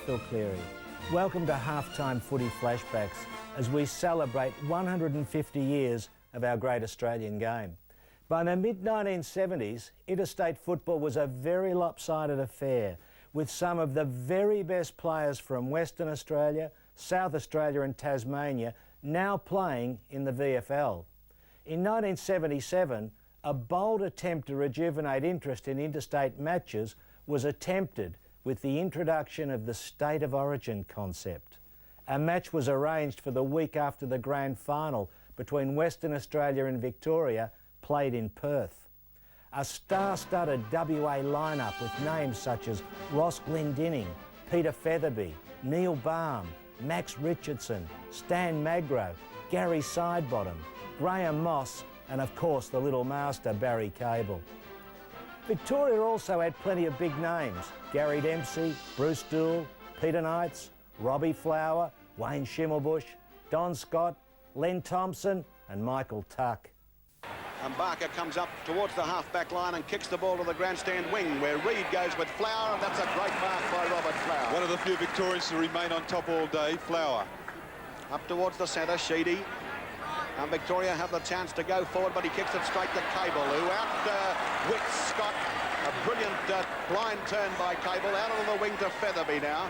Phil Cleary. Welcome to Halftime Footy Flashbacks as we celebrate 150 years of our great Australian game. By the mid-1970s, interstate football was a very lopsided affair, with some of the very best players from Western Australia, South Australia and Tasmania now playing in the VFL. In 1977, a bold attempt to rejuvenate interest in interstate matches was attempted with the introduction of the State of Origin concept. A match was arranged for the week after the grand final between Western Australia and Victoria, played in Perth. A star-studded WA lineup with names such as Ross Glendinning, Peter Featherby, Neil Baum, Max Richardson, Stan Magro, Gary Sidebottom, Graham Moss and of course the little master Barry Cable. Victoria also had plenty of big names: Gary Dempsey, Bruce Doull, Peter Knights, Robbie Flower, Wayne Schimmelbusch, Don Scott, Len Thompson and Michael Tuck. And Barker comes up towards the half-back line and kicks the ball to the grandstand wing where Reid goes with Flower, and that's a great mark by Robert Flower. One of the few Victorians to remain on top all day, Flower. Up towards the centre, Sheedy. And Victoria have the chance to go forward, but he kicks it straight to Cable, who outwits Scott. A brilliant blind turn by Cable, out of the wing to Featherby now.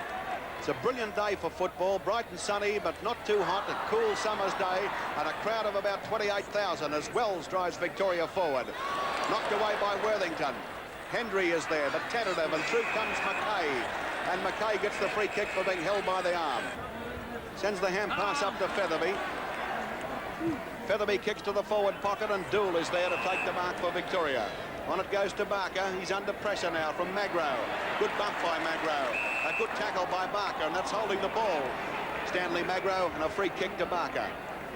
It's a brilliant day for football, bright and sunny, but not too hot, a cool summer's day, and a crowd of about 28,000 as Wells drives Victoria forward. Knocked away by Worthington. Hendry is there, but tentative, and through comes Mackay. And Mackay gets the free kick for being held by the arm. Sends the hand pass up to Featherby. Featherby kicks to the forward pocket, and Doull is there to take the mark for Victoria. On it goes to Barker. He's under pressure now from Magro. Good bump by Magro. A good tackle by Barker, and that's holding the ball. Stanley Magro, and a free kick to Barker.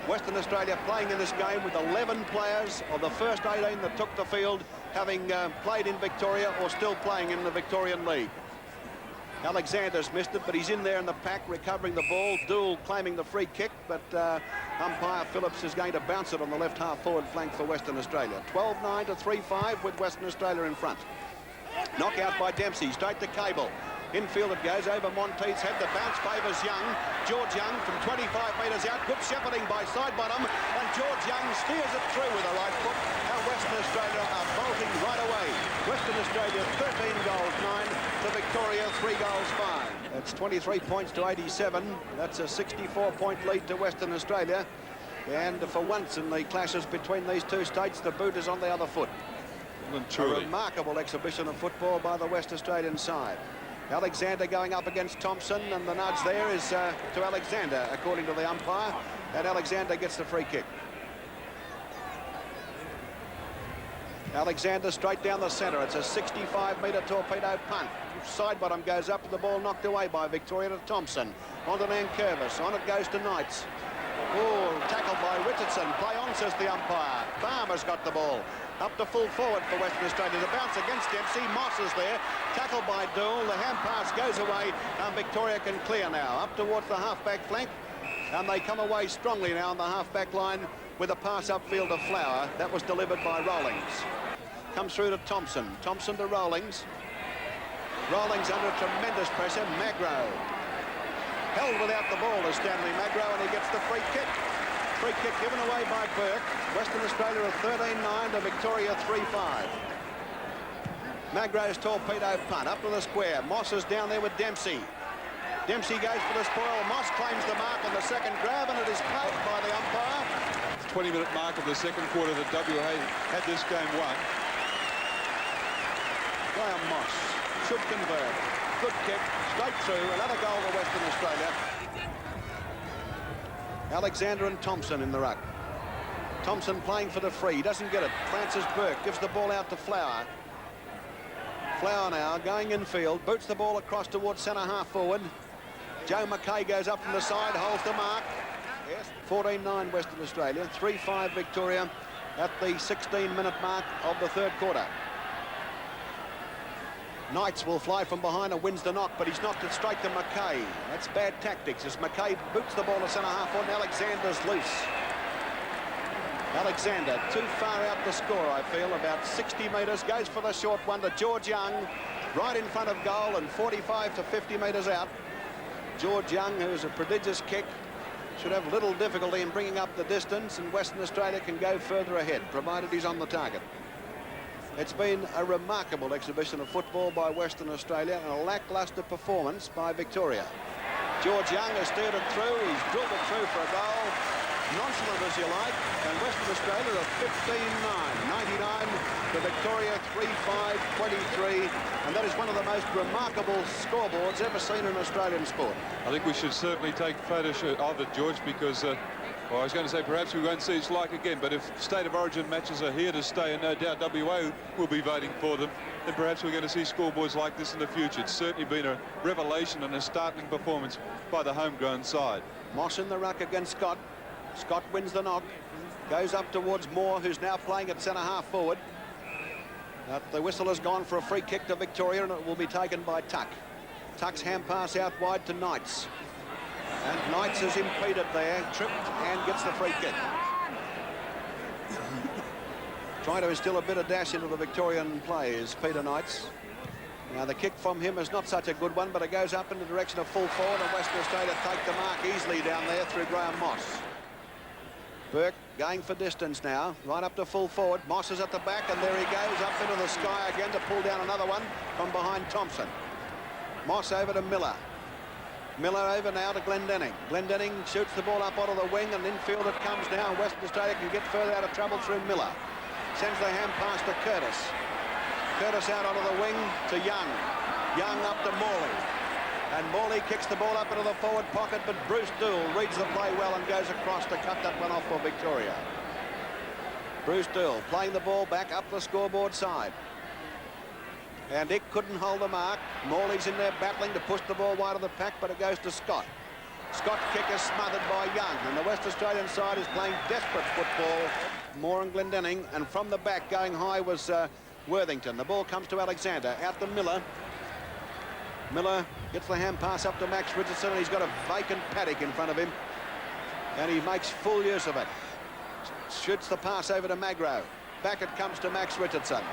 Western Australia playing in this game with 11 players of the first 18 that took the field, having played in Victoria or still playing in the Victorian League. Alexander's missed it, but he's in there in the pack, recovering the ball. Doull claiming the free kick, but umpire Phillips is going to bounce it on the left half-forward flank for Western Australia. 12-9 to 3-5 with Western Australia in front. Knockout by Dempsey, straight to Cable. Infield it goes over Monteith's head. The bounce favours Young. George Young from 25 metres out. Good shepherding by Sidebottom. And George Young steers it through with the right foot. And Western Australia are bolting right away. Western Australia 13 goals 9 to Victoria 3 goals 5. It's 23 points to 87. That's a 64-point lead to Western Australia. And for once in the clashes between these two states, the boot is on the other foot. A remarkable exhibition of football by the West Australian side. Alexander going up against Thompson, and the nudge there is to Alexander, according to the umpire, and Alexander gets the free kick. Alexander straight down the centre. It's a 65-metre torpedo punt. Sidebottom goes up, the ball knocked away by Victoria to Thompson. On to Nankervis. On it goes to Knights. Oh, tackled by Richardson. Play on, says the umpire. Barmer's got the ball. Up to full forward for Western Australia. The bounce against Dempsey. Moss is there. Tackled by Doull. The hand pass goes away, and Victoria can clear now. Up towards the half-back flank. And they come away strongly now on the half-back line with a pass upfield to Flower. That was delivered by Rawlings. Comes through to Thompson. Thompson to Rawlings. Rawlings under tremendous pressure. Magro. Held without the ball is Stanley Magro, and he gets the free kick. Free kick given away by Burke. Western Australia are 13-9 to Victoria 3-5. Magro's torpedo punt up to the square. Moss is down there with Dempsey. Dempsey goes for the spoil. Moss claims the mark on the second grab, and it is paid by the umpire. 20-minute mark of the second quarter that WA had this game won. Graham Moss should convert. Good kick, straight through. Another goal for Western Australia. Alexander and Thompson in the ruck. Thompson playing for the free. He doesn't get it. Francis Burke gives the ball out to Flower. Flower now going infield. Boots the ball across towards centre half forward. Joe Mackay goes up from the side. Holds the mark. Yes. 14-9 Western Australia. 3-5 Victoria at the 16-minute mark of the third quarter. Knights will fly from behind and wins the knock, but he's knocked it straight to Mackay. That's bad tactics as Mackay boots the ball to centre half on. Alexander's loose. Alexander too far out to score, I feel, about 60 metres. Goes for the short one to George Young, right in front of goal and 45 to 50 metres out. George Young, who is a prodigious kick, should have little difficulty in bringing up the distance, and Western Australia can go further ahead, provided he's on the target. It's been a remarkable exhibition of football by Western Australia and a lacklustre performance by Victoria. George Young has steered it through. He's drilled it through for a goal. Nonchalant as you like. And Western Australia are 15-9. 99 to Victoria 3-5-23. And that is one of the most remarkable scoreboards ever seen in Australian sport. I think we should certainly take photos of it, George, because well, I was going to say perhaps we won't see its like again, but if State of Origin matches are here to stay, and no doubt WA will be voting for them, then perhaps we're going to see scoreboards like this in the future. It's certainly been a revelation and a startling performance by the homegrown side. Moss in the ruck against Scott. Scott wins the knock, goes up towards Moore, who's now playing at centre-half forward. The whistle has gone for a free kick to Victoria, and it will be taken by Tuck. Tuck's hand pass out wide to Knights. And Knights is impeded there, tripped, and gets the free kick. Trying to instill a bit of dash into the Victorian play is Peter Knights. Now the kick from him is not such a good one, but it goes up in the direction of full forward, and Western Australia take the mark easily down there through Graham Moss. Burke going for distance now, right up to full forward. Moss is at the back, and there he goes up into the sky again to pull down another one from behind Thompson. Moss over to Miller. Miller over now to Glendenning. Glendenning shoots the ball up onto the wing, and infield it comes now, and Western Australia can get further out of trouble through Miller. Sends the hand pass to Curtis. Curtis out onto the wing to Young. Young up to Morley. And Morley kicks the ball up into the forward pocket, but Bruce Dool reads the play well and goes across to cut that one off for Victoria. Bruce Dool playing the ball back up the scoreboard side. And Dick couldn't hold the mark. Morley's in there battling to push the ball wide of the pack, but it goes to Scott. Scott's kick is smothered by Young, and the West Australian side is playing desperate football. Moore and Glendenning, and from the back going high was Worthington. The ball comes to Alexander, out to Miller. Miller gets the hand pass up to Max Richardson, and he's got a vacant paddock in front of him, and he makes full use of it. Shoots the pass over to Magro. Back it comes to Max Richardson.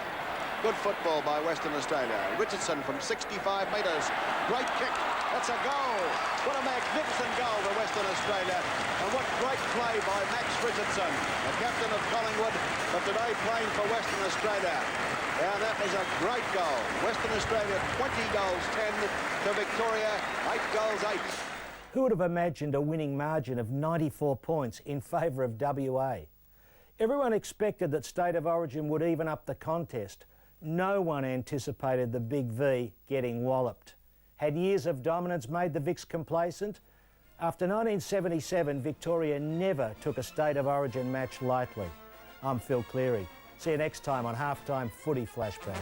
Good football by Western Australia. Richardson from 65 metres. Great kick. That's a goal. What a magnificent goal for Western Australia. And what great play by Max Richardson, the captain of Collingwood, but today playing for Western Australia. Yeah, that was a great goal. Western Australia 20 goals 10 to Victoria 8 goals 8. Who would have imagined a winning margin of 94 points in favour of WA? Everyone expected that State of Origin would even up the contest. No one anticipated the Big V getting walloped. Had years of dominance made the Vics complacent? After 1977, Victoria never took a State of Origin match lightly. I'm Phil Cleary. See you next time on Halftime Footy Flashbacks.